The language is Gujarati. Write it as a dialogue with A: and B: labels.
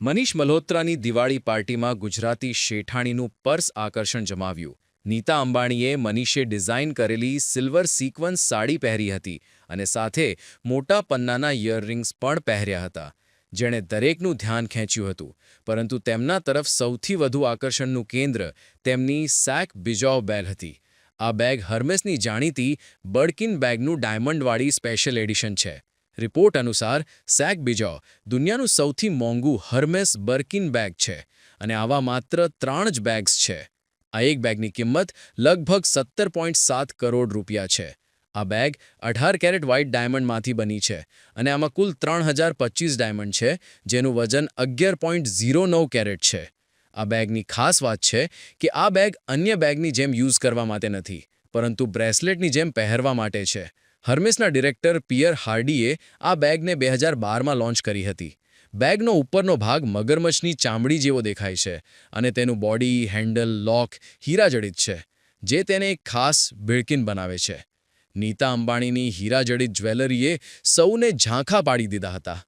A: મનીષ મલ્હોત્રાની દિવાળી પાર્ટીમાં ગુજરાતી શેઠાણીનું પર્સ આકર્ષણ જમાવ્યું. નીતા અંબાણીએ મનીષે ડિઝાઇન કરેલી સિલ્વર સિક્વન્સ સાડી પહેરી હતી અને સાથે મોટા પન્નાના ઇયરરિંગ્સ પણ પહેર્યા હતા, જેણે દરેકનું ધ્યાન ખેંચ્યું હતું. પરંતુ તેમના તરફ સૌથી વધુ આકર્ષણનું કેન્દ્ર તેમની સેક બિજોવ બેગ હતી. આ બેગ હર્મેસની જાણીતી બર્કિન બેગનું ડાયમંડવાળી સ્પેશિયલ એડિશન છે. રિપોર્ટ અનુસાર સેક બિજોવ દુનિયાનું સૌથી મોંઘું હર્મેસ બર્કિન બેગ છે અને આવા માત્ર 3 જ બેગ્સ છે. આ એક બેગની કિંમત લગભગ 17.7 કરોડ રૂપિયા છે. આ બેગ 18 કેરેટ વ્હાઇટ ડાયમંડમાંથી બની છે અને આમાં કુલ 3025 ડાયમંડ છે, જેનું વજન 11.09 કેરેટ છે. આ બેગની ખાસ વાત છે કે આ બેગ અન્ય બેગની જેમ યુઝ કરવા માટે નથી, પરંતુ બ્રેસલેટની જેમ પહેરવા માટે છે. હર્મેસના ડિરેક્ટર પિયર હાર્ડીએ આ બેગને 2012માં લોન્ચ કરી હતી. બેગનો ઉપરનો ભાગ મગરમચ્છની ચામડી જેવો દેખાય છે અને તેનું બોડી, હેન્ડલ, લોક હીરાજડિત છે, જે તેને એક ખાસ બિલ્કિન બનાવે છે. નીતા અંબાણીની હીરાજડિત જ્વેલરીએ સૌને ઝાંખા પાડી દીધા હતા.